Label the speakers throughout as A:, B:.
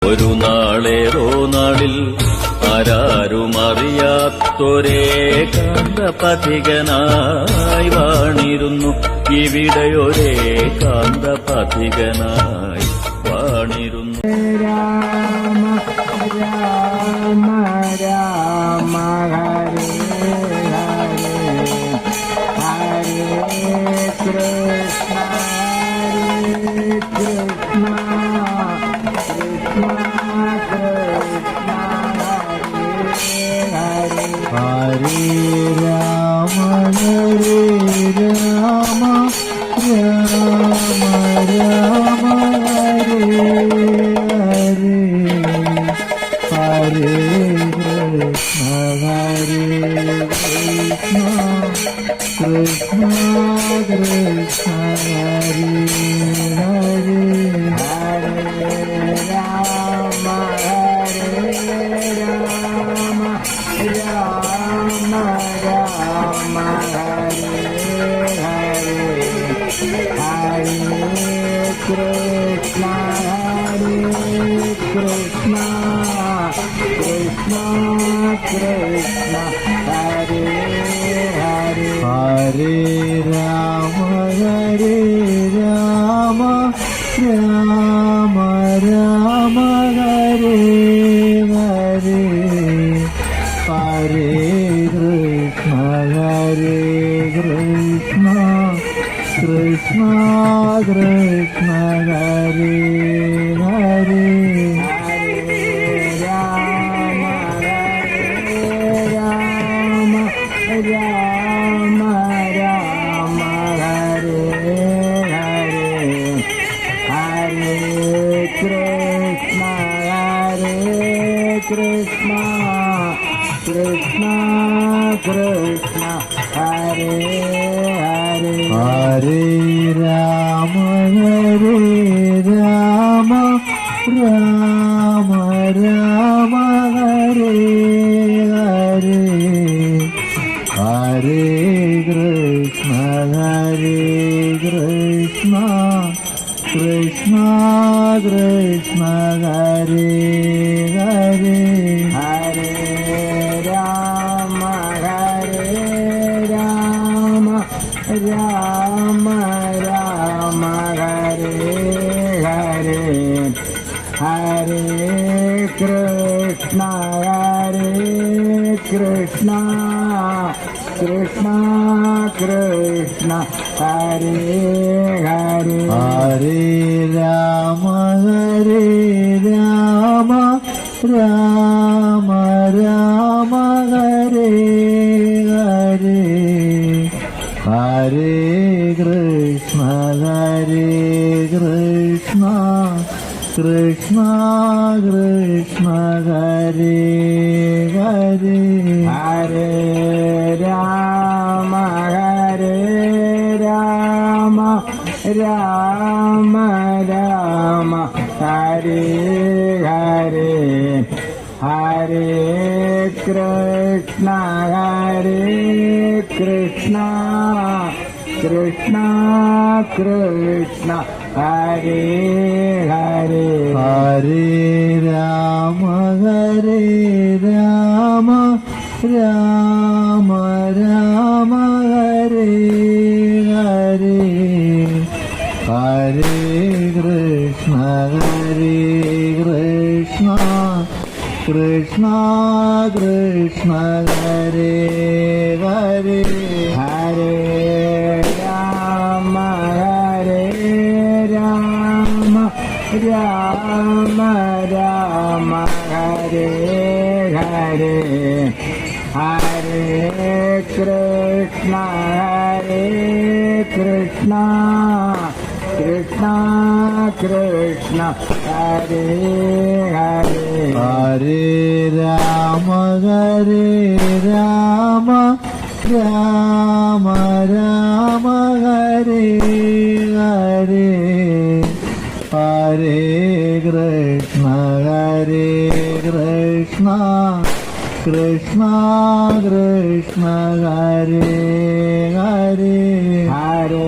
A: ഒരു നാളേറോ നാളിൽ ആരാരുമറിയാത്തൊരേകാന്തപഥികനായി വാണിരുന്നു ഇവിടെയൊരേകാന്തപഥികനായി വാണിരുന്നു.
B: രാമ രാമ രാമ ഹരേ ഹരേ ഹരേ കൃഷ്ണ ഹരേ കൃഷ്ണ കൃഷ്ണ കൃഷ്ണ ഹരേ ഹരേ രാമ ഹരേ രാമ രാമ രാമ ഹരേ ഹരേ കൃഷ്ണ ഹരേ കൃഷ്ണ കൃഷ്ണ കൃഷ്ണ ഹരേ ഹരേ ഹരേ രാമ ഹരേ രാമ രാമ രാമ ഹരേ ഹരേ ഹരേ കൃഷ്ണ ഹരേ കൃഷ്ണ കൃഷ്ണ കൃഷ്ണ ഹരേ ഹരേ ഹരേ രാമ ഹരേ രാമ രാമ രാമ ഹരേ ഹരേ ഹരേ കൃഷ്ണ ഹരേ കൃഷ്ണ കൃഷ്ണ കൃഷ്ണ ഹരേ ഹരേ ഹരേ രാമ ഹരേ രാമ രാമ രാമ ഹരേ ഹരേ ഹരേ കൃഷ്ണ ഹരേ കൃഷ്ണ കൃഷ്ണ കൃഷ്ണ ഹരേ ഹരേ ഹരേ രാമ ഹരേ രാമ രാമ രാമ ഹരേ ഹരേ ഹരേ കൃഷ്ണ ഹരേ കൃഷ്ണ കൃഷ്ണ കൃഷ്ണ ഹരേ ഹരേ ഹരേ രാമ ഹരേ രാമ രാമ രാമ ഹരേ ഹരേ ഹരേ കൃഷ്ണ ഹരേ കൃഷ്ണ കൃഷ്ണ കൃഷ്ണ ഹരേ ഹരേ ഹരേ രാമ ഹരേ രാമ രാമ രാമ ഹരേ ഹരേ ഹരേ കൃഷ്ണ ഹരേ കൃഷ്ണ കൃഷ്ണ കൃഷ്ണ ഹരേ ഹരേ ഹരേ രാമ ഹരേ രാമ രാമ രാമ ഹരേ ഹരേ ഹരേ കൃഷ്ണ ഹരേ കൃഷ്ണ കൃഷ്ണ കൃഷ്ണ ഹരേ ഹരേ ഹരേ രാമ ഹരേ രാമ രാമ രാമ ഹരേ ഹരേ ഹരേ കൃഷ്ണ ഹരേ കൃഷ്ണ കൃഷ്ണ കൃഷ്ണ ഹരേ ഹരേ ഹരേ രാമ ഹരേ രാമ രാമ രാമ ഹരേ ഹരേ ഹരേ കൃഷ്ണ ഹരേ കൃഷ്ണ കൃഷ്ണ കൃഷ്ണ ഹരേ ഹരേ ഹരേ രാമ ഹരേ രാമ രാമ രാമ ഹരേ ഹരേ ഹരേ കൃഷ്ണ ഹരേ കൃഷ്ണ കൃഷ്ണ കൃഷ്ണ ഹരേ ഹരേ ഹരേ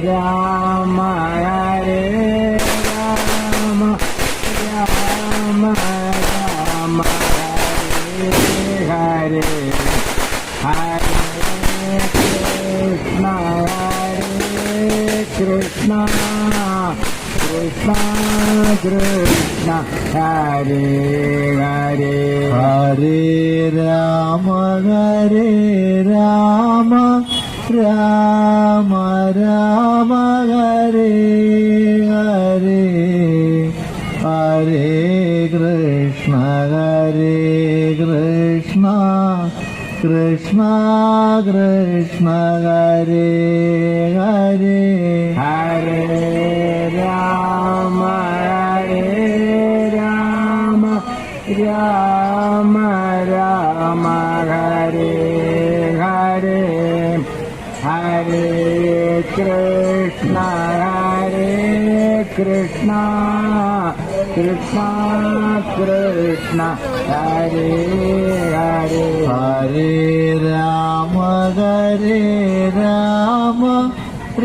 B: രാമ ഹരേ രാമ രാമ രാമ രാമ ഹരേ ഹരേ ഹരേ കൃഷ്ണ കൃഷ്ണ കൃഷ്ണ കൃഷ്ണ ഹരേ ഹരേ ഹരേ രാമ ഹരേ രാമ രാമ രാമ ഹരേ ഹരേ ഹരേ കൃഷ്ണ കൃഷ്ണ കൃഷ്ണ കൃഷ്ണ ഹരേ ഹരേ ഹരേ രാമ രാമ രാമ രാമ ഹരേ ഹരേ ഹരേ കൃഷ്ണ കൃഷ്ണ കൃഷ്ണ കൃഷ്ണ ഹരേ ഹരേ ഹരേ രാമ രാമ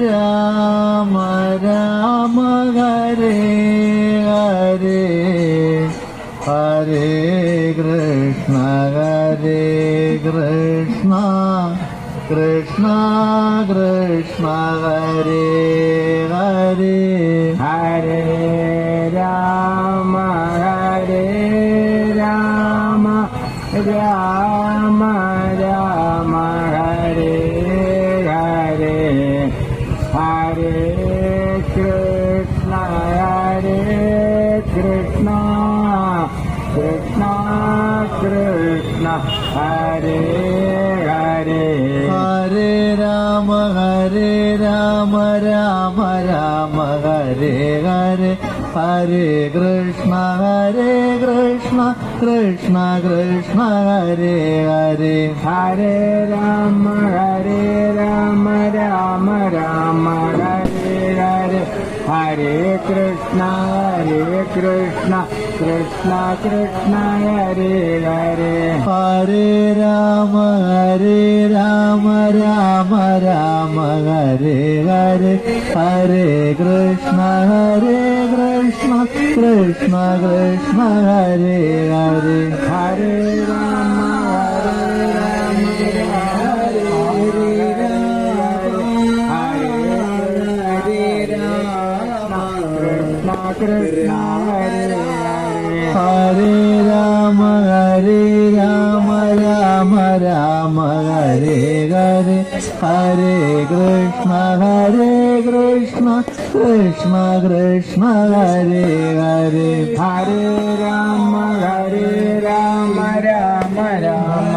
B: രാമ രാമ ഹരേ ഹരേ ഹരേ കൃഷ്ണ കൃഷ്ണ കൃഷ്ണ കൃഷ്ണ ഹരേ ഹരേ ഹരേ രാമ രാമ രാമ രാമ ഹരേ ഹരേ ഹരേ കൃഷ്ണ കൃഷ്ണ കൃഷ്ണ കൃഷ്ണ ഹരേ ഹരേ ഹരേ രാമ രാമ രാമ ഹരേ ഹരേ ഹരേ കൃഷ്ണ കൃഷ്ണ കൃഷ്ണ ഹരേ ഹരേ ഹരേ രാമ രാമ രാമ ഹരേ ഹരേ ഹരേ കൃഷ്ണ കൃഷ്ണ കൃഷ്ണ ഹരേ ഹരേ ഹരേ രാമ രാമ രാമ ഹരേ ഹരേ ഹരേ കൃഷ്ണ കൃഷ്ണ കൃഷ്ണ ഹരേ ഹരേ ഹരേ രാമ കൃഷ്ണ ഹരേ രാമ രാമ ഹരേ ഹരേ ഹരേ കൃഷ്ണ കൃഷ്ണ കൃഷ്ണ ഹരേ ഹരേ ഹരേ രാമ രാമ